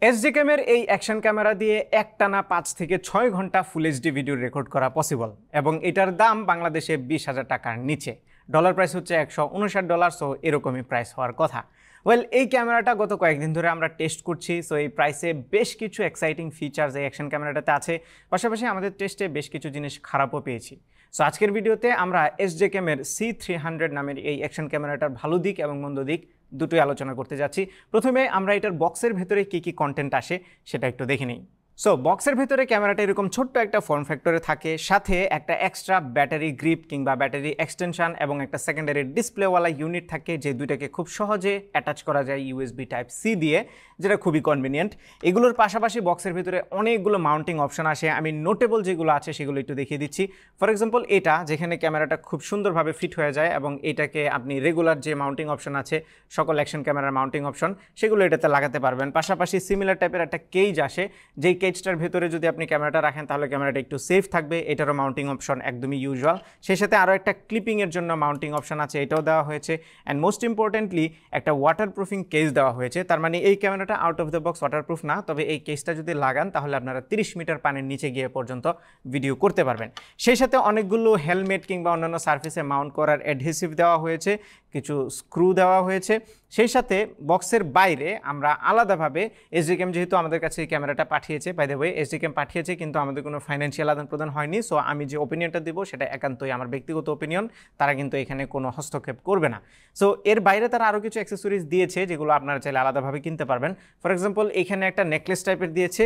SJCam এর এই action camera দিয়ে একটানা 5 থেকে 6 ঘন্টা ফুল এইচডি ভিডিও রেকর্ড করা পসিবল এবং এটার দাম বাংলাদেশে 20,000 টাকার নিচে। ডলার প্রাইস হচ্ছে $159, সো এরকমই প্রাইস হওয়ার কথা। ওয়েল, এই ক্যামেরাটা গত কয়েকদিন ধরে আমরা টেস্ট করছি, সো এই প্রাইসে বেশ কিছু এক্সাইটিং ফিচার্স এই অ্যাকশন ক্যামেরাটাতে আছে। পাশাপাশি আমাদের টেস্টে বেশ কিছু জিনিস খারাপও পেয়েছি। সো আজকের ভিডিওতে আমরা SJCam এর C300 নামের এই অ্যাকশন ক্যামেরাটার ভালো দিক এবং মন্দ দিক দুটোই আলোচনা করতে যাচ্ছি। প্রথমে আমরা এটার বক্সের ভেতরে কী কী কন্টেন্ট আসে সেটা একটু দেখে নিই। সো বক্সের ভেতরে ক্যামেরাটা এরকম ছোট্ট একটা ফর্ম ফ্যাক্টরে থাকে, সাথে একটা এক্সট্রা ব্যাটারি গ্রিপ কিংবা ব্যাটারি এক্সটেনশন এবং একটা সেকেন্ডারি ডিসপ্লেওয়ালা ইউনিট থাকে, যে দুইটাকে খুব সহজে অ্যাটাচ করা যায় USB Type-C দিয়ে, যেটা খুবই কনভিনিয়েন্ট। এগুলোর পাশাপাশি বক্সের ভিতরে অনেকগুলো মাউন্টিং অপশন আসে। আমি নোটেবল যেগুলো আছে সেগুলো একটু দেখিয়ে দিচ্ছি। ফর এক্সাম্পল, এটা যেখানে ক্যামেরাটা খুব সুন্দরভাবে ফিট হয়ে যায় এবং এটাকে আপনি রেগুলার যে মাউন্টিং অপশন আছে সকল অ্যাকশন ক্যামেরার মাউন্টিং অপশন সেগুলো এটাতে লাগাতে পারবেন। পাশাপাশি সিমিলার টাইপের একটা কেজ আসে, যেই কেজটার ভেতরে যদি আপনি ক্যামেরাটা রাখেন তাহলে ক্যামেরাটা একটু সেফ থাকবে। এটারও মাউন্টিং অপশন একদমই ইউজুয়াল। সেই সাথে আরও একটা ক্লিপিংয়ের জন্য মাউন্টিং অপশন আছে, এটাও দেওয়া হয়েছে। অ্যান্ড মোস্ট ইম্পর্টেন্টলি একটা ওয়াটারপ্রুফিং কেস দেওয়া হয়েছে। তার মানে এই ক্যামেরাটা out of the box waterproof না, তবে এই কেসটা যদি লাগান তাহলে আপনারা 30 মিটার পানির নিচে গিয়ে পর্যন্ত ভিডিও করতে পারবেন। সেই সাথে অনেকগুলো হেলমেট কিংবা অন্যান্য সার্ফেসে মাউন্ট করার অ্যাডহেসিভ দেওয়া হয়েছে, কিছু স্ক্রু দেওয়া হয়েছে। সেই সাথে বক্সের বাইরে আমরা আলাদাভাবে SJCam যেহেতু আমাদের কাছে এই ক্যামেরাটা পাঠিয়েছে, বাই দ্য ওয়ে SJCam পাঠিয়েছে কিন্তু আমাদের কোনো ফাইন্যান্সিয়াল আদান প্রদান হয়নি। সো আমি যে ওপিনিয়নটা দেবো সেটা একান্তই আমার ব্যক্তিগত ওপিনিয়ন, তারা কিন্তু এখানে কোনো হস্তক্ষেপ করবে না। সো এর বাইরে তারা আরও কিছু অ্যাক্সেসরিজ দিয়েছে যেগুলো আপনারা চাইলে আলাদাভাবে কিনতে পারবেন। ফর এক্সাম্পল, এখানে একটা নেকলেস টাইপের দিয়েছে,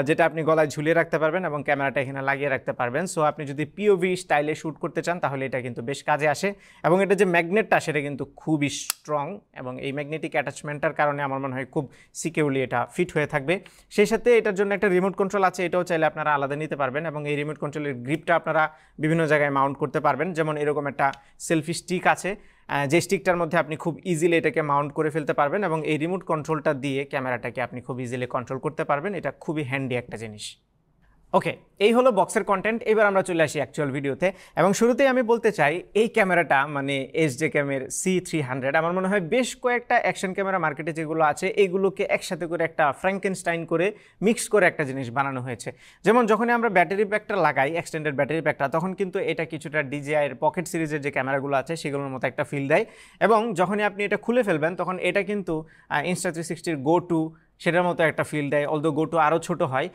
যেটা আপনি গলায় ঝুলিয়ে রাখতে পারবেন এবং ক্যামেরাটা এখানে লাগিয়ে রাখতে পারবেন। সো আপনি যদি POV স্টাইলে শ্যুট করতে চান তাহলে এটা কিন্তু বেশ কাজে আসে। এবং এটা যে ম্যাগনেটটা সেটা কিন্তু খুবই স্ট্রং এবং এই ম্যাগনেটিক অ্যাটাচমেন্টটার কারণে আমার মনে হয় খুব সিকিউরলি এটা ফিট হয়ে থাকবে। সেই সাথে এটার জন্য একটা রিমোট কন্ট্রোল আছে, এটাও চাইলে আপনারা আলাদা নিতে পারবেন এবং এই রিমোট কন্ট্রোলের গ্রিপটা আপনারা বিভিন্ন জায়গায় মাউন্ট করতে পারবেন। যেমন এরকম একটা সেলফি স্টিক আছে, যে স্টিকটার মধ্যে আপনি খুব ইজিলি এটাকে মাউন্ট করে ফেলতে পারবেন এবং এই রিমোট কন্ট্রোলটা দিয়ে ক্যামেরাটাকে আপনি খুব ইজিলি কন্ট্রোল করতে পারবেন। এটা খুবই হ্যান্ডি একটা জিনিস। ওকে, এই হলো বক্সের কন্টেন্ট। এবার আমরা চলে আসি অ্যাকচুয়াল ভিডিওতে এবং শুরুতেই আমি বলতে চাই এই ক্যামেরাটা মানে SJCam এর C300 আমার মনে হয় বেশ কয়েকটা অ্যাকশন ক্যামেরা মার্কেটে যেগুলো আছে এইগুলোকে একসাথে করে একটা ফ্র্যাঙ্কেনস্টাইন করে মিক্স করে একটা জিনিস বানানো হয়েছে। যেমন যখনই আমরা ব্যাটারি প্যাকটা লাগাই, এক্সটেন্ডেড ব্যাটারি প্যাকটা, তখন কিন্তু এটা কিছুটা DJI এর পকেট সিরিজের যে ক্যামেরাগুলো আছে সেগুলোর মতো একটা ফিল দেয় এবং যখনই আপনি এটা খুলে ফেলবেন তখন এটা কিন্তু Insta360 Go2 সেটার মতো একটা ফিল দেয়। অলদো Go2 আরও ছোটো হয়,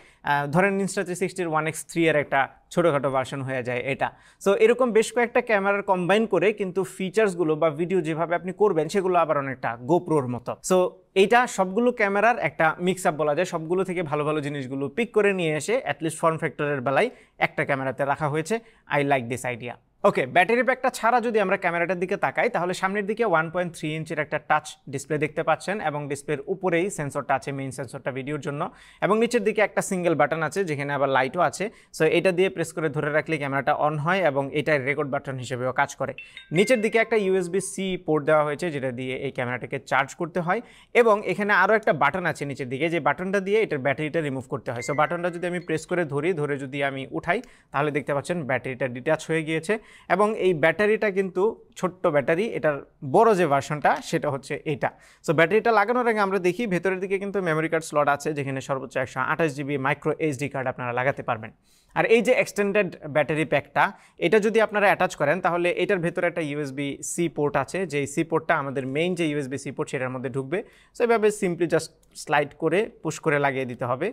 ধরেন Insta360 1x3 এর একটা ছোটোখাটো ভার্সন হয়ে যায় এটা। সো এরকম বেশ কয়েকটা ক্যামেরার কম্বাইন করে কিন্তু ফিচার্সগুলো বা ভিডিও যেভাবে আপনি করবেন সেগুলো আবার অনেকটা GoProর মতো। সো এইটা সবগুলো ক্যামেরার একটা মিক্স আপ বলা যায়, সবগুলো থেকে ভালো ভালো জিনিসগুলো পিক করে নিয়ে এসে অ্যাটলিস্ট ফর্ম ফ্যাক্টরের বেলায় একটা ক্যামেরাতে রাখা হয়েছে। I like this idea. Okay, battery প্যাকটা ছাড়া যদি আমরা ক্যামেরাটার দিকে তাকাই তাহলে সামনের দিকে 1.3 ইঞ্চের একটা টাচ ডিসপ্লে দেখতে পাচ্ছেন এবং ডিসপ্লের উপরেই সেন্সরটা আছে, মেইন সেন্সরটা ভিডিওর জন্য, এবং নিচের দিকে একটা সিঙ্গেল বাটন আছে যেখানে আবার লাইটও আছে। সো এটা দিয়ে প্রেস করে ধরে রাখলে ক্যামেরাটা অন হয় এবং এটা রেকর্ড বাটন হিসেবেও কাজ করে। নিচের দিকে একটা USB-C পোর্ট দেওয়া হয়েছে যেটা দিয়ে এই ক্যামেরাটাকে চার্জ করতে হয় এবং এখানে আরও একটা বাটন আছে নিচের দিকে, যে বাটনটা দিয়ে এটার ব্যাটারিটা রিমুভ করতে হয়। সো বাটনটা যদি আমি প্রেস করে ধরে যদি আমি উঠাই তাহলে দেখতে পাচ্ছেন ব্যাটারিটা ডিটাচ হয়ে গিয়েছে এবং এই ব্যাটারিটা কিন্তু ছোট্ট ব্যাটারি, এটার বড় যে ভার্সনটা সেটা হচ্ছে এটা। সো ব্যাটারিটা লাগানোর আগে আমরা দেখি ভেতরের দিকে কিন্তু মেমোরি কার্ড স্লট আছে যেখানে সর্বোচ্চ 128 GB মাইক্রো SD কার্ড আপনারা লাগাতে পারবেন। আর এই যে এক্সটেন্ডেড ব্যাটারি প্যাকটা, এটা যদি আপনারা অ্যাটাচ করেন তাহলে এটার ভেতরে একটা USB-C পোর্ট আছে, যে C পোর্টটা আমাদের মেইন যে USB-C পোর্ট সেটার মধ্যে ঢুকবে। সো এভাবে সিম্পলি জাস্ট স্লাইড করে পুশ করে লাগিয়ে দিতে হবে,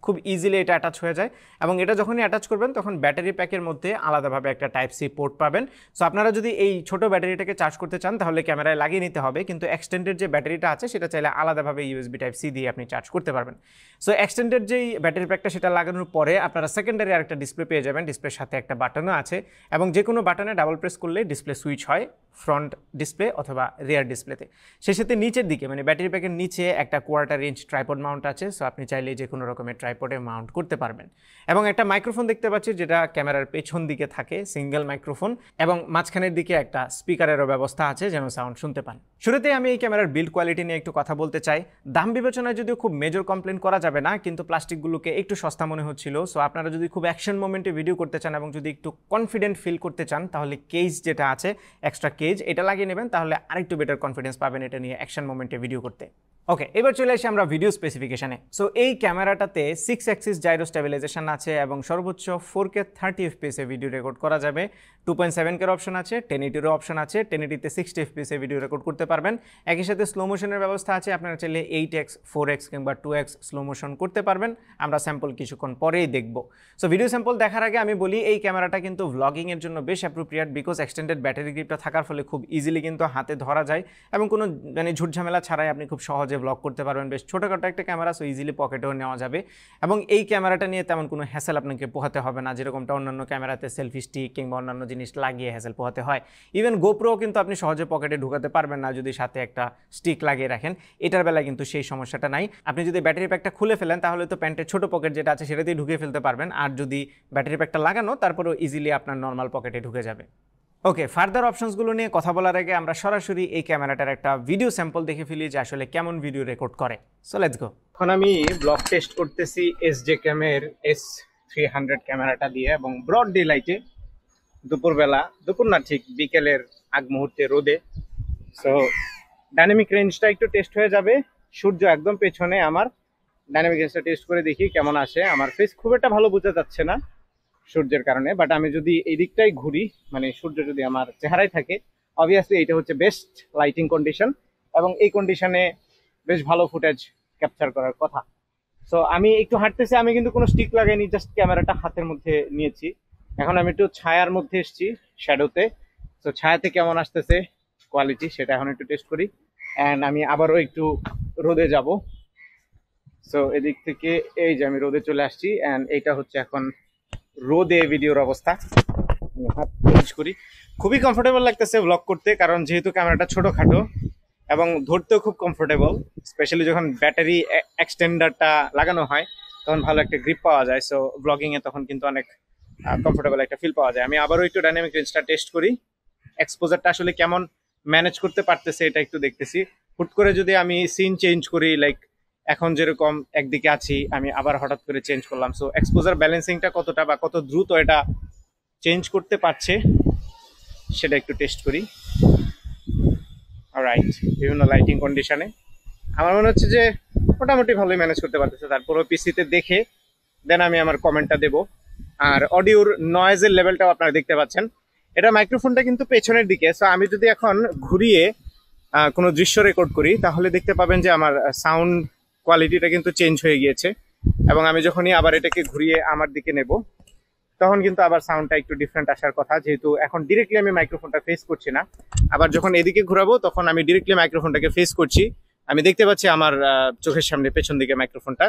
খুব ইজিলি এটা অ্যাটাচ হয়ে যায় এবং এটা যখনই অ্যাটাচ করবেন তখন ব্যাটারি প্যাকের মধ্যে আলাদাভাবে একটা Type-C পোর্ট পাবেন। সো আপনারা যদি এই ছোটো ব্যাটারিটাকে চার্জ করতে চান তাহলে ক্যামেরায় লাগিয়ে নিতে হবে, কিন্তু এক্সটেন্ডেড যে ব্যাটারিটা আছে সেটা চাইলে আলাদাভাবে USB Type-C দিয়ে আপনি চার্জ করতে পারবেন। সো এক্সটেন্ডেড যেই ব্যাটারি প্যাকটা সেটা লাগানোর পরে আপনারা সেকেন্ডারি আরেকটা ডিসপ্লে পেয়ে যাবেন, ডিসপ্লের সাথে একটা বাটনও আছে এবং যে কোনো বাটনে ডাবল প্রেস করলে ডিসপ্লে সুইচ হয় ফ্রন্ট ডিসপ্লে অথবা রিয়ার ডিসপ্লেতে। সেই সাথে নিচের দিকে মানে ব্যাটারি প্যাকের নিচে একটা 1/4 ইঞ্চ ট্রাইপড মাউন্ট আছে। সো আপনি চাইলে যে কোনো রকমের ট্রাইপডে মাউন্ট করতে পারবেন এবং একটা মাইক্রোফোন দেখতে পাচ্ছি যেটা ক্যামেরার পেছন দিকে থাকে, সিঙ্গেল মাইক্রোফোন, এবং মাঝখানের দিকে একটা স্পিকারেরও ব্যবস্থা আছে যেন সাউন্ড শুনতে পান। শুরুতেই আমি এই ক্যামেরার বিল্ড কোয়ালিটি নিয়ে একটু কথা বলতে চাই। দাম বিবেচনায় যদিও খুব মেজর কমপ্লেন করা যাবে না, কিন্তু প্লাস্টিকগুলোকে একটু সস্তা মনে হচ্ছিল। সো আপনারা যদি খুব অ্যাকশন মোমেন্টে ভিডিও করতে চান এবং যদি একটু কনফিডেন্ট ফিল করতে চান তাহলে কেস যেটা আছে, এক্সট্রা কেজ, এটা লাগিয়ে নেবেন, তাহলে আরেকটু বেটার কনফিডেন্স পাবেন এটা নিয়ে অ্যাকশন মোমেন্টে ভিডিও করতে। ওকে, এবার চলে আসি আমরা ভিডিও স্পেসিফিকেশানে। সো এই ক্যামেরাটাতে 6 অ্যাক্সিস জাইরো স্টেবিলাইজেশন আছে এবং সর্বোচ্চ 4K 30 FPS এ ভিডিও রেকর্ড করা যাবে। 2.7K অপশন আছে, 1080 অপশন আছে, 1080 60 FPS এ ভিডিও রেকর্ড করতে পারবেন। একই সাথে স্লো মোশনের ব্যবস্থা আছে, আপনারা চাইলে 8x 4x কিংবা 2x স্লো মোশন করতে পারবেন। আমরা স্যাম্পল কিছুক্ষণ পরেই দেখব। সো ভিডিও স্যাম্পল দেখার আগে আমি বলি এই ক্যামেরাটা কিন্তু ভ্লগিংয়ের জন্য বেশ অ্যাপ্রোপ্রিয়েট, বিকজ এক্সটেন্ডেড ব্যাটারি গ্রিপটা থাকার ফলে খুব ইজিলি কিন্তু হাতে ধরা যায় এবং কোনো ঝুটঝামেলা ছাড়াই আপনি খুব সহজে ব্লগ করতে পারবেন। বেশ ছোটোখাটো একটা ক্যামেরা, সো ইজিলি পকেটেও নেওয়া যাবে এবং এই ক্যামেরাটা নিয়ে তেমন কোনো হ্যাসেল আপনাকে পোহাতে হবে না, যেরকমটা অন্যান্য ক্যামেরাতে সেলফি স্টিক কিংবা অন্যান্য জিনিস লাগিয়ে হ্যাসেল পোহাতে হয়। ইভেন গোপ্রো কিন্তু আপনি সহজে পকেটে ঢুকাতে পারবেন না যদি সাথে একটা স্টিক লাগিয়ে রাখেন। এটার বেলায় কিন্তু সেই সমস্যাটা নাই। আপনি যদি ব্যাটারি প্যাকটা খুলে ফেলেন তাহলে তো প্যান্টের ছোটো পকেট যেটা আছে সেটাতেই ঢুকিয়ে ফেলতে পারবেন, আর যদি ব্যাটারি প্যাকটা লাগানো তারপরেও ইজিলি আপনার নর্মাল পকেটে ঢুকে যাবে। ওকে, ফার্দার অপশনসগুলো নিয়ে কথা বলার আগে আমরা সরাসরি এই ক্যামেরাটার একটা ভিডিও স্যাম্পল দেখে ফেলি যে আসলে কেমন ভিডিও রেকর্ড করে। So let's go. এখন আমি ব্লগ টেস্ট করতেছি SJCam এর S300 ক্যামেরাটা দিয়ে এবং ব্রড ডে লাইটে, দুপুরবেলা, দুপুর না ঠিক বিকেলের আগ মুহূর্তে রোদে। সো ডাইনামিক রেঞ্জটা একটু টেস্ট হয়ে যাবে। সূর্য একদম পেছনে, আমার ডাইনামিক রেঞ্জটা টেস্ট করে দেখি কেমন আসে। আমার ফেস খুব একটা ভালো বোঝা যাচ্ছে না সূর্যের কারণে, বাট আমি যদি এই দিকটাই ঘুরি, মানে সূর্য যদি আমার চেহারায় থাকে, অবভিয়াসলি এটা হচ্ছে বেস্ট লাইটিং কন্ডিশন এবং এই কন্ডিশনে বেশ ভালো ফুটেজ ক্যাপচার করার কথা। সো আমি একটু হাঁটতেছি, আমি কিন্তু কোনো স্টিক লাগাইনি, জাস্ট ক্যামেরাটা হাতের মধ্যে নিয়েছি। এখন আমি একটু ছায়ার মধ্যে এসেছি, শ্যাডোতে। সো ছায়াতে কেমন আসতেছে কোয়ালিটি সেটা এখন একটু টেস্ট করি। অ্যান্ড আমি আবারও একটু রোদে যাব। সো এদিক থেকে এই যে আমি রোদে চলে আসছি, অ্যান্ড এইটা হচ্ছে এখন রোদে ভিডিওর অবস্থা। হাত চেঞ্জ করি, খুবই কমফোর্টেবল লাগতেছে ব্লগ করতে, কারণ যেহেতু ক্যামেরাটা ছোটোখাটো এবং ধরতেও খুব কমফোর্টেবল, স্পেশালি যখন ব্যাটারি এক্সটেন্ডারটা লাগানো হয় তখন ভালো একটা গ্রিপ পাওয়া যায়। সো ব্লগিংয়ে তখন কিন্তু অনেক কমফোর্টেবল একটা ফিল পাওয়া যায়। আমি আবারও একটু ডাইনামিক রেঞ্জটা টেস্ট করি, এক্সপোজারটা আসলে কেমন ম্যানেজ করতে পারতেছে এটা একটু দেখতেছি। হুট করে যদি আমি সিন চেঞ্জ করি, লাইক এখন যেরকম একদিকে আছি আমি আবার হঠাৎ করে চেঞ্জ করলাম, সো এক্সপোজার ব্যালেন্সিংটা কতটা বা কত দ্রুত এটা চেঞ্জ করতে পারছে সেটা একটু টেস্ট করি। অলরাইট, বিভিন্ন লাইটিং কন্ডিশনে আমার মনে হচ্ছে যে মোটামুটি ভালোই ম্যানেজ করতে পারতেছে। তারপরও পিসিতে দেখে দেন আমি আমার কমেন্টটা দেব। আর অডিওর নয়েজের লেভেলটাও আপনারা দেখতে পাচ্ছেন। এটা মাইক্রোফোনটা কিন্তু পেছনের দিকে, সো আমি যদি এখন ঘুরিয়ে কোনো দৃশ্য রেকর্ড করি তাহলে দেখতে পাবেন যে আমার সাউন্ড কোয়ালিটিটা কিন্তু চেঞ্জ হয়ে গিয়েছে এবং আমি যখনই আবার এটাকে ঘুরিয়ে আমার দিকে নেব তখন কিন্তু আবার সাউন্ডটা একটু ডিফারেন্ট আসার কথা, যেহেতু এখন ডিরেক্টলি আমি মাইক্রোফোনটা ফেস করছি না। আবার যখন এদিকে ঘুরাবো তখন আমি ডিরেক্টলি মাইক্রোফোনটাকে ফেস করছি, আমি দেখতে পাচ্ছি আমার চোখের সামনে পেছন দিকে মাইক্রোফোনটা।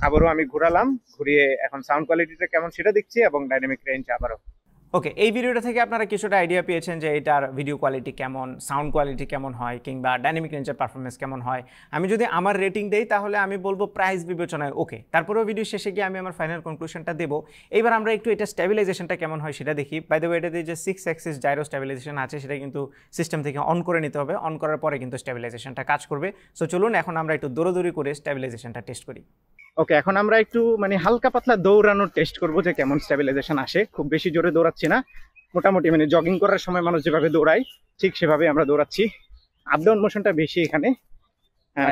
আবারও আমি ঘুরালাম, ঘুরিয়ে এখন সাউন্ড কোয়ালিটিটা কেমন সেটা দেখছি এবং ডাইনামিক রেঞ্জ আবারও। ওকে, এই ভিডিওটা থেকে আপনারা কিছুটা আইডিয়া পেয়েছেন যে এটার ভিডিও কোয়ালিটি কেমন, সাউন্ড কোয়ালিটি কেমন হয় কিংবা ডাইনামিক রেঞ্জের পারফরমেন্স কেমন হয়। আমি যদি আমার রেটিং দেই তাহলে আমি বলবো প্রাইস বিবেচনায় ওকে। তারপরেও ভিডিও শেষে গিয়ে আমি আমার ফাইনাল কনক্লুশনটা দেবো। এইবার আমরা একটু এটা স্টেবিলাইজেশনটা কেমন হয় সেটা দেখি। বাই দ্য ওয়ে, এটাতে যে 6 অ্যাক্সিস জাইরো স্টেবিলাইজেশন আছে সেটা কিন্তু সিস্টেম থেকে অন করে নিতে হবে, অন করার পরে কিন্তু স্টেবিলাইজেশনটা কাজ করবে। সো চলুন এখন আমরা একটু দৌড়াদৌড়ি করে স্টেবিলাইজেশনটা টেস্ট করি। ওকে, এখন আমরা একটু হালকা পাতলা দৌড়ানোর টেস্ট করবো যে কেমন স্টেবিলাইজেশন আসে। খুব বেশি জোরে দৌড়াচ্ছি না, মোটামুটি জগিং করার সময় মানুষ যেভাবে দৌড়ায় ঠিক সেভাবে আমরা দৌড়াচ্ছি। আপ ডাউন মোশনটা বেশি এখানে।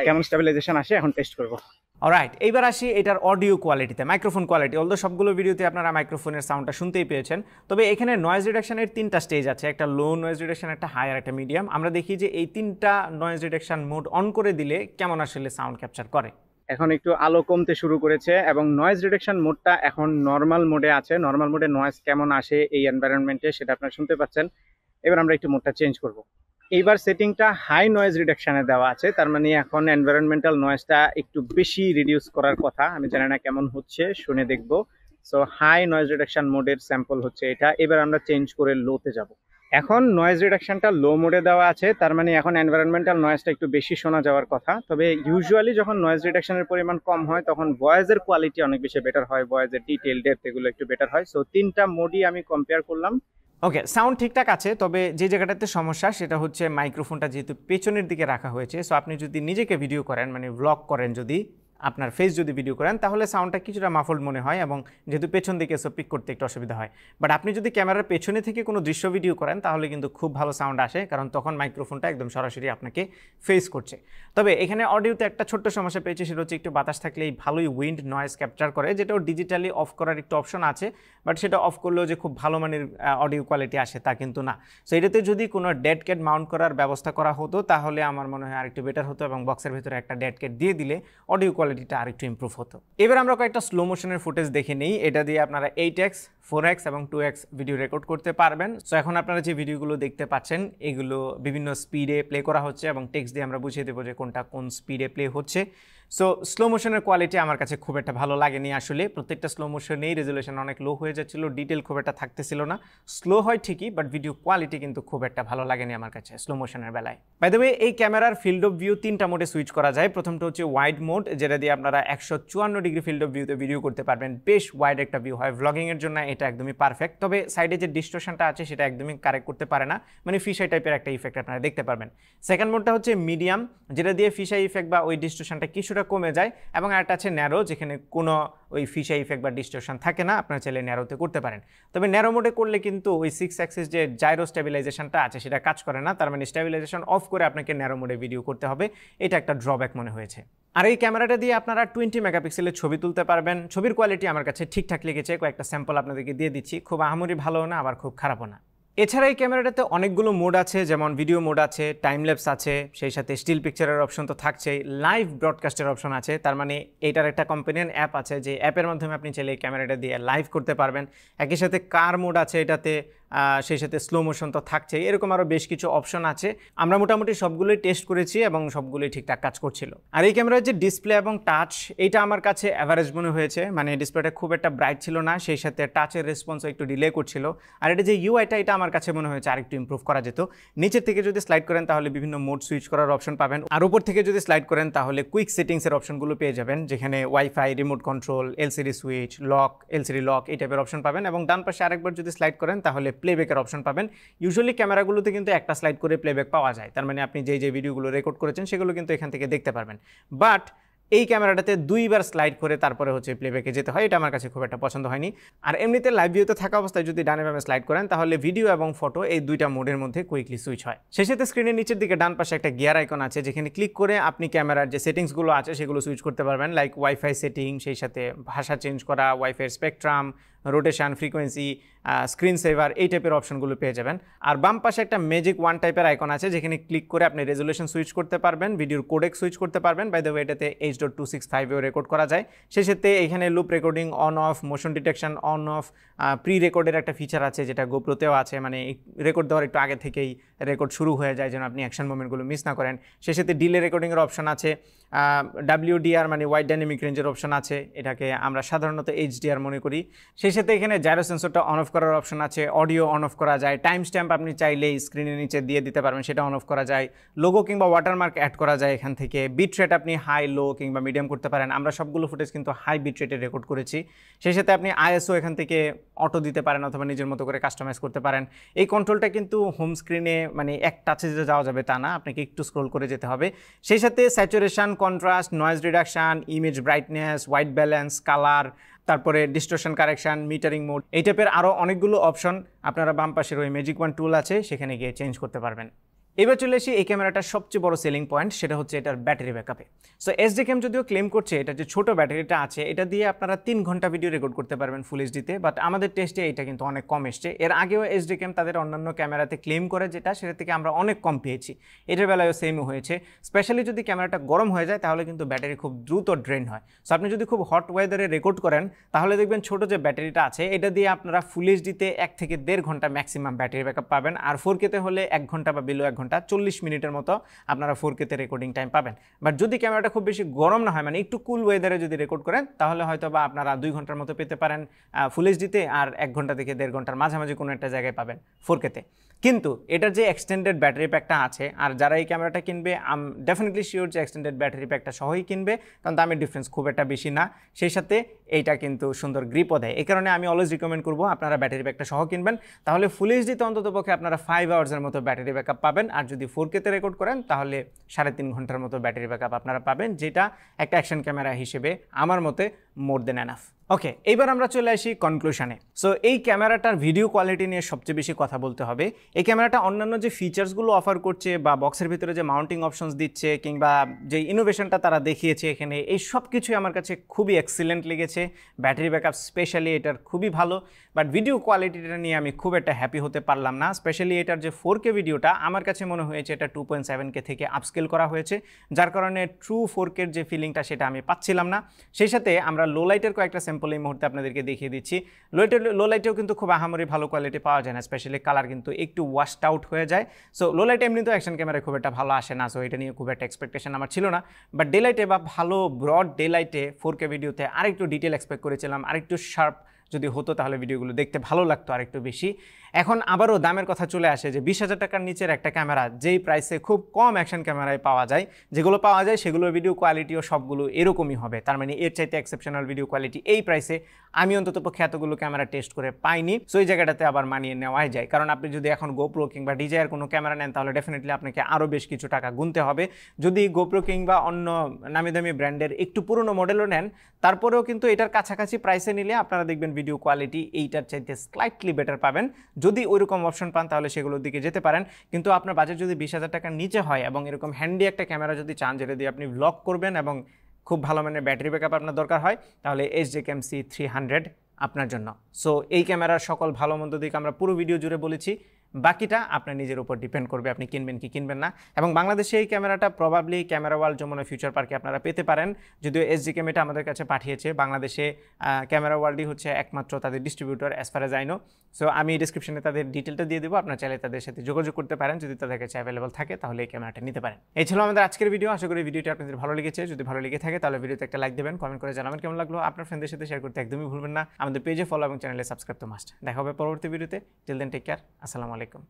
কেমন স্টেবিলাইজেশন আসে এখন টেস্ট করবো। অলরাইট, এইবার আসি এটার অডিও কোয়ালিটিতে, মাইক্রোফোন কোয়ালিটি। অলদো সবগুলো ভিডিওতে আপনারা মাইক্রোফোনের সাউন্ডটা শুনতেই পেয়েছেন, তবে এখানে নয়েজ রিডাকশনের 3টা স্টেজ আছে, একটা লো নয়েজ রিডাকশন, একটা হাই আর একটা মিডিয়াম। আমরা দেখি যে এই 3টা নয়েজ রিডাকশন মোড অন করে দিলে কেমন আসলে সাউন্ড ক্যাপচার করে। এখন একটু আলো কমতে শুরু করেছে এবং নয়েজ রিডাকশন মোডটা এখন নর্মাল মোডে আছে। নর্মাল মোডে নয়েজ কেমন আসে এই এনভায়রনমেন্টে সেটা আপনারা শুনতে পাচ্ছেন। এবার আমরা একটু মোডটা চেঞ্জ করব। এইবার সেটিংটা হাই নয়েজ রিডাকশনে দেওয়া আছে, তার মানে এখন এনভায়রনমেন্টাল নয়েজটা একটু বেশি রিডিউস করার কথা। আমি জানি না কেমন হচ্ছে, শুনে দেখব। সো হাই নয়েজ রিডাকশন মোডের স্যাম্পল হচ্ছে এটা। এবার আমরা চেঞ্জ করে লোতে যাব। এখন নয়েজ রিডাকশনটা লো মোডে দেওয়া আছে, তার মানে এখন এনভায়রনমেন্টাল নয়েজটা একটু বেশি শোনা যাওয়ার কথা। তবে ইউজুয়ালি যখন নয়েজ রিডাকশনের পরিমাণ কম হয় তখন ভয়েসের কোয়ালিটি অনেক বেশি বেটার হয়, ভয়েসের ডিটেল ডেপথ এগুলো একটু বেটার হয়। সো 3টা মোডই আমি কম্পেয়ার করলাম। ওকে, সাউন্ড ঠিকঠাক আছে, তবে যে জায়গাটাতে সমস্যা সেটা হচ্ছে মাইক্রোফোনটা যেহেতু পেছনের দিকে রাখা হয়েছে। সো আপনি যদি নিজেকে ভিডিও করেন, মানে ব্লগ করেন যদি, আপনার ফেস যদি ভিডিও করেন তাহলে সাউন্ডটা কিছুটা মাফলড মনে হয় এবং যেহেতু পেছন দিকে এসব পিক করতে একটু অসুবিধা হয়। বাট আপনি যদি ক্যামেরার পেছনে থেকে কোনো দৃশ্য ভিডিও করেন তাহলে কিন্তু খুব ভালো সাউন্ড আসে, কারণ তখন মাইক্রোফোনটা একদম সরাসরি আপনাকে ফেস করছে। তবে এখানে অডিওতে একটা ছোট্ট সমস্যা পেয়েছি, সেটা হচ্ছে একটু বাতাস থাকলেই ভালোই উইন্ড নয়েজ ক্যাপচার করে, যেটাও ডিজিটালি অফ করার একটু অপশন আছে, বাট সেটা অফ করলেও যে খুব ভালো মানের অডিও কোয়ালিটি আসে তা কিন্তু না। সো এটাতে যদি কোনো ডেড ক্যাট মাউন্ট করার ব্যবস্থা করা হতো তাহলে আমার মনে হয় আরেকটু বেটার হতো, এবং বক্সের ভিতরে একটা ডেড ক্যাট দিয়ে দিলে অডিও কোয়ালিটিটা আরেকটু ইমপ্রুভ হতো। এবার আমরা কয়েকটা স্লো মোশনের ফুটেজ দেখে নিই। এটা দিয়ে আপনারা 8x, 4x এবং 2x ভিডিও রেকর্ড করতে পারবেন। সো এখন আপনারা যে ভিডিওগুলো দেখতে পাচ্ছেন এগুলো বিভিন্ন স্পিডে প্লে করা হচ্ছে এবং টেক্সট দিয়ে আমরা বুঝিয়ে দেবো যে কোনটা কোন স্পিডে প্লে হচ্ছে। সো স্লো মোশনের কোয়ালিটি আমার কাছে খুব একটা ভালো লাগেনি আসলে। প্রত্যেকটা স্লো মোশনেই রেজুলেশন অনেক লো হয়ে যাচ্ছিল, ডিটেল খুব একটা থাকতেছিল না। স্লো হয় ঠিকই, বাট ভিডিও কোয়ালিটি কিন্তু খুব একটা ভালো লাগেনি আমার কাছে স্লো মোশনের বেলায়। বাই দ্য ওয়ে, এই ক্যামেরার ফিল্ড অফ ভিউ 3টা মোডে সুইচ করা যায়। প্রথমটা হচ্ছে ওয়াইড মোড, যেটা দিয়ে আপনারা 154 ডিগ্রি ফিল্ড অফ ভিউতে ভিডিও করতে পারবেন। বেশ ওয়াইড একটা ভিউ হয়, ভ্লগিংয়ের জন্য এটা একদমই পারফেক্ট। তবে সাইডে যে ডিস্টরশনটা আছে সেটা একদমই কারেক্ট করতে পারে না, মানে ফিশাই টাইপের একটা ইফেক্ট আপনারা দেখতে পারবেন। সেকেন্ড মোডটা হচ্ছে মিডিয়াম, যেটা দিয়ে ফিশাই ইফেক্ট বা ওই ডিস্টরশনটা কিছুটা কমে যায়, এবং আরেকটা আছে ন্যারো, যেখানে কোনো ওই ফিশাই ইফেক্ট বা ডিস্টরশন থাকে না, আপনারা চাইলে ন্যারোতে করতে পারেন। তবে ন্যারো মোডে করলে কিন্তু ওই 6 অ্যাক্সিস যে জাইরো স্টেবিলাইজেশনটা আছে সেটা কাজ করে না, তার মানে স্টেবিলাইজেশন অফ করে আপনাকে ন্যারো মোডে ভিডিও করতে হবে। এটা একটা ড্রব্যাক মনে হয়েছে। আর এই ক্যামেরাটা দিয়ে আপনারা 20 মেগাপিক্সেলের ছবি তুলতে পারবেন। ছবির কোয়ালিটি আমার কাছে ঠিকঠাক লেগেছে, কয়েকটা স্যাম্পল আপনাদেরকে দিয়ে দিচ্ছি। খুব আহামরি ভালো না, আবার খুব খারাপও না। এছাড়া এই ক্যামেরাটাতে অনেকগুলো মোড আছে, যেমন ভিডিও মোড আছে, টাইম ল্যাপস আছে, সেই সাথে স্টিল পিকচারের অপশন তো থাকছেই, লাইভ ব্রডকাস্টের অপশন আছে। তার মানে এটার একটা কম্পেনিয়ন অ্যাপ আছে, যে অ্যাপের মাধ্যমে আপনি চাইলে এই ক্যামেরাটা দিয়ে লাইভ করতে পারবেন। একই সাথে কার মোড আছে এটাতে, সেই সাথে স্লো মোশন তো থাকছেই, এরকম আরও বেশ কিছু অপশন আছে। আমরা মোটামুটি সবগুলোই টেস্ট করেছি এবং সবগুলোই ঠিকঠাক কাজ করছিল। আর এই ক্যামেরার যে ডিসপ্লে এবং টাচ, এইটা আমার কাছে অ্যাভারেজ মনে হয়েছে, মানে ডিসপ্লেটা খুব একটা ব্রাইট ছিল না, সেই সাথে টাচের রেসপন্সও একটু ডিলে করছিল। আর এটা যে ইউআইটা, এটা আমার কাছে মনে হয়েছে আরেকটু ইমপ্রুভ করা যেত। নিচের থেকে যদি স্লাইড করেন তাহলে বিভিন্ন মোড সুইচ করার অপশন পাবেন, আর উপর থেকে যদি স্লাইড করেন তাহলে কুইক সেটিংসের অপশনগুলো পেয়ে যাবেন, যেখানে wifi, remote control, LCD switch, lock, LCD lock, এই টাইপের অপশন পাবেন। এবং ডান পাশে আরেকবার যদি স্লাইড করেন তাহলে প্লেব্যাকের অপশন পাবেন। ইউজুয়ালি ক্যামেরাগুলোতে কিন্তু একটা স্লাইড করে প্লেব্যাক পাওয়া যায়, তার মানে আপনি যে ভিডিওগুলো রেকর্ড করেছেন সেগুলো কিন্তু এখান থেকে দেখতে পারবেন। বাট এই ক্যামেরাটাতে 2বার স্লাইড করে তারপরে হচ্ছে প্লেব্যাকে যেতে হয়, এটা আমার কাছে খুব একটা পছন্দ হয়নি। আর এমনিতে লাইভ ভিউতে থাকা অবস্থায় যদি ডানে বামে স্লাইড করেন তাহলে ভিডিও এবং ফটো এই 2টা মোডের মধ্যে কুইকলি সুইচ হয়। সেই সাথে স্ক্রিনের নিচের দিকে ডান পাশে একটা গিয়ার আইকন আছে, যেখানে ক্লিক করে আপনি ক্যামেরার যে সেটিংসগুলো আছে সেগুলো সুইচ করতে পারবেন, লাইক ওয়াইফাই সেটিং, সেই সাথে ভাষা চেঞ্জ করা, ওয়াইফাইয়ের spectrum, rotation, frequency, screen saver, এই টাইপের অপশনগুলো পেয়ে যাবেন। আর বাম পাশে একটা ম্যাজিক 1 টাইপের আইকন আছে, যেখানে ক্লিক করে আপনি রেজুলেশন সুইচ করতে পারবেন, ভিডিওর কোডেক সুইচ করতে পারবেন। বাই দ্য ওয়ে, এটাতে H.265 রেকর্ড করা যায়। সেই সাথে এখানে loop recording on of, motion detection on of, pre রেকর্ডের একটা ফিচার আছে যেটা গোপ্রোতেও আছে, মানে রেকর্ড দেওয়ার একটু আগে থেকেই রেকর্ড শুরু হয়ে যায় যেন আপনি অ্যাকশন মোমেন্টগুলো মিস না করেন। সেই সাথে ডিলে রেকর্ডিংয়ের অপশন আছে, WDR মানে ওয়াইড ডাইনামিক রেঞ্জের অপশন আছে, এটাকে আমরা সাধারণত HDR মনে করি। সেই সাথে এখানে জাইরো সেন্সরটা অন অফ করার অপশন আছে, অডিও অন অফ করা যায়, টাইম স্ট্যাম্প আপনি চাইলেই স্ক্রিনের নিচে দিয়ে দিতে পারবেন, সেটা অন অফ করা যায়, লোগো কিংবা ওয়াটারমার্ক অ্যাড করা যায় এখান থেকে, বিট রেট আপনি হাই, লো কিংবা মিডিয়াম করতে পারেন। আমরা সবগুলো ফুটেজ কিন্তু হাই বিট রেটে রেকর্ড করেছি। সেই সাথে আপনি ISO এখান থেকে অটো দিতে পারেন অথবা নিজের মতো করে কাস্টমাইজ করতে পারেন। এই কন্ট্রোলটা কিন্তু হোম স্ক্রিনে মানে এক টাচে যে যাওয়া যাবে তা না, আপনাকে একটু স্ক্রল করে যেতে হবে। সেই সাথে saturation, contrast, noise reduction, image brightness, white balance, colour, তারপরে ডিস্টরশন কারেকশন, মিটারিং মোড, এই টাইপের আরও অনেকগুলো অপশন আপনারা বাম পাশের ওই ম্যাজিক 1 টুল আছে সেখানে গিয়ে চেঞ্জ করতে পারবেন। এবার চলে আসি এই ক্যামেরাটার সবচেয়ে বড় সেলিং পয়েন্ট, সেটা হচ্ছে এটার ব্যাটারি ব্যাকআপে। সো SJCam যদিও ক্লেম করছে এটা যে ছোট ব্যাটারিটা আছে এটা দিয়ে আপনারা 3 ঘন্টা ভিডিও রেকর্ড করতে পারবেন ফুল এইচডিতে, বাট আমাদের টেস্টে এটা কিন্তু অনেক কম এসছে। এর আগেও SJCam তাদের অন্যান্য ক্যামেরাতে ক্লেম করে যেটা, সেটা থেকে আমরা অনেক কম পেয়েছি। এটার বেলায়ও সেমই হয়েছে। স্পেশালি যদি ক্যামেরাটা গরম হয়ে যায় তাহলে কিন্তু ব্যাটারি খুব দ্রুত ড্রেন হয়। সো আপনি যদি খুব হট ওয়েদারে রেকর্ড করেন তাহলে দেখবেন ছোট যে ব্যাটারিটা আছে এটা দিয়ে আপনারা ফুল এইচডিতে 1 থেকে 1.5 ঘন্টা ম্যাক্সিমাম ব্যাটারি ব্যাকআপ পাবেন। আর 4K-তে হলে 1 ঘন্টা বা বিলো 1 ঘন্টা 40 মিনিটের মতো আপনারা 4K-তে রেকর্ডিং টাইম পাবেন। বাট যদি ক্যামেরাটা খুব বেশি গরম না হয়, মানে একটু কুল ওয়েদারে যদি রেকর্ড করেন তাহলে হয়তো বা আপনারা 2 ঘন্টার মতো পেতে পারেন ফুল এইচডিতে, আর 1 ঘন্টা থেকে 1.5 ঘন্টার মাঝামাঝি কোনো একটা জায়গায় পাবেন 4K-তে। কিন্তু এটার যে এক্সটেন্ডেড ব্যাটারি প্যাকটা আছে, আর যারা এই ক্যামেরাটা কিনবে ডেফিনেটলি শিওর যে এক্সটেন্ডেড ব্যাটারি প্যাকটা সহই কিনবে, কারণ দামের ডিফারেন্স খুব একটা বেশি না। সেই সাথে এইটা কিন্তু সুন্দর গ্রিপও দেয়। এই কারণে আমি অলওয়েজ রিকমেন্ড করবো আপনারা ব্যাটারি প্যাকটা সহ কিনবেন, তাহলে ফুল এইচডিতে অন্ততপক্ষে আপনারা 5 আওয়ার্সের মতো ব্যাটারি ব্যাকআপ পাবেন। আর যদি 4K-তে রেকর্ড করেন তাহলে 3.5 ঘন্টার মতো ব্যাটারি ব্যাকআপ আপনারা পাবেন, যেটা একটা অ্যাকশন ক্যামেরা হিসেবে আমার মতে মোর দেন এনাফ। ওকে, এইবার আমরা চলে আসি কনক্লুশনে। সো এই ক্যামেরাটার ভিডিও কোয়ালিটি নিয়ে সবচেয়ে বেশি কথা বলতে হবে। এই ক্যামেরাটা অন্যান্য যে ফিচার্সগুলো অফার করছে বা বক্সের ভিতরে যে মাউন্টিং অপশনস দিচ্ছে কিংবা যে ইনোভেশনটা তারা দেখিয়েছে এখানে, এই সব কিছুই আমার কাছে খুবই এক্সিলেন্ট লেগেছে। ব্যাটারি ব্যাকআপ স্পেশালি এটার খুবই ভালো, বাট ভিডিও কোয়ালিটিটা নিয়ে আমি খুব একটা হ্যাপি হতে পারলাম না। স্পেশালি এটার যে 4K ভিডিওটা আমার কাছে মনে হয়েছে এটা 2.7K থেকে আপস্কেল করা হয়েছে, যার কারণে ট্রু 4K-র যে ফিলিংটা সেটা আমি পাচ্ছিলাম না। সেই সাথে আমরা লো লাইটের কয়েকটা স্যাম্পল এই মুহূর্তে আপনাদেরকে দেখিয়ে দিচ্ছি। লো লাইটেও কিন্তু খুব আহামরি ভালো কোয়ালিটি পাওয়া যায় না, স্পেশালি কালার কিন্তু একটু ওয়াশড আউট হয়ে যায়। সো লো লাইট এমনি তো অ্যাকশন ক্যামেরায় খুব একটা ভালো আসে না, সো এটা নিয়ে খুব একটা এক্সপেকটেশন আমার ছিল না। বাট ডে লাইটে বা ভালো ব্রড ডে লাইটে 4K ভিডিওতে আরেকটু ডিটেল এক্সপেক্ট করেছিলাম, আরেকটু শার্প যদি হতো তাহলে ভিডিওগুলো দেখতে ভালো লাগতো আরেকটু বেশি। এখন আবারও দামের কথা চলে আসে যে 20,000 টাকার নিচের একটা ক্যামেরা যেই প্রাইসে খুব কম অ্যাকশন ক্যামেরায় পাওয়া যায়, যেগুলো পাওয়া যায় সেগুলোর ভিডিও কোয়ালিটিও সবগুলো এরকমই হবে। তার মানে এর চাইতে এক্সেপশনাল ভিডিও কোয়ালিটি এই প্রাইসে আমি অন্ততপক্ষে এতগুলো ক্যামেরা টেস্ট করে পাইনি। সো এই জায়গাটাতে আবার মানিয়ে নেওয়াই যায়, কারণ আপনি যদি এখন GoPro কিংবা DJI কোনো ক্যামেরা নেন তাহলে ডেফিনেটলি আপনাকে আরও বেশ কিছু টাকা গুনতে হবে। যদি GoPro কিংবা অন্য নামি দামি ব্র্যান্ডের একটু পুরনো মডেলও নেন, তারপরেও কিন্তু এটার কাছাকাছি প্রাইসে নিলে আপনারা দেখবেন ভিডিও কোয়ালিটি এইটার চাইতে স্লাইটলি বেটার পাবেন। যদি ওইরকম অপশন পান তাহলে সেগুলোর দিকে যেতে পারেন, কিন্তু আপনার বাজেট যদি 20,000 টাকার নিচে হয় এবং এরকম হ্যান্ডি একটা ক্যামেরা যদি চান যেটা দিয়ে আপনি ব্লগ করবেন এবং খুব ভালো মানের ব্যাটারি ব্যাকআপ আপনার দরকার হয়, তাহলে SJCam C300 আপনার জন্য। সো এই ক্যামেরার সকল ভালো মন্দ দিক আমরা পুরো ভিডিও জুড়ে বলেছি, বাকিটা আপনার নিজের উপর ডিপেন্ড করবে আপনি কিনবেন কি কিনবেন না। এবং বাংলাদেশে এই ক্যামেরাটা probably camera world Jamuna future পার্কে আপনারা পেতে পারেন, যদিও SJCam এটা আমাদের কাছে পাঠিয়েছে। বাংলাদেশে ক্যামেরা ওয়ার্ল্ডই হচ্ছে একমাত্র তাদের distributor as far as I know. So আমি ডিসক্রিপশনে তাদের ডিটেলটা দিয়ে দেবো, আপনার চাইলে তাদের সাথে যোগাযোগ করতে পারেন, যদি তাদের কাছে অ্যাভেলেবল থাকে তাহলে এই ক্যামেরাটা নিতে পারেন। এই ছিল আমাদের আজকের ভিডিও। আশা করি ভিডিওটি আপনাদের ভালো লেগেছে। যদি ভালো লেগে থাকে তাহলে ভিডিওতে একটা লাইক দেবেন, কমেন্ট করে জানাবেন কেমন লাগলো। আপনার ফ্রেন্ডদের সাথে শেয়ার করতে একদমই ভুলবেন না। আমাদের পেজে ফলো এবং চ্যানেলে সাবস্ক্রাইব তো মাস্ট। দেখা হবে পরবর্তী ভিডিওতে। Till then take care. আসসালামু আলাইকুম।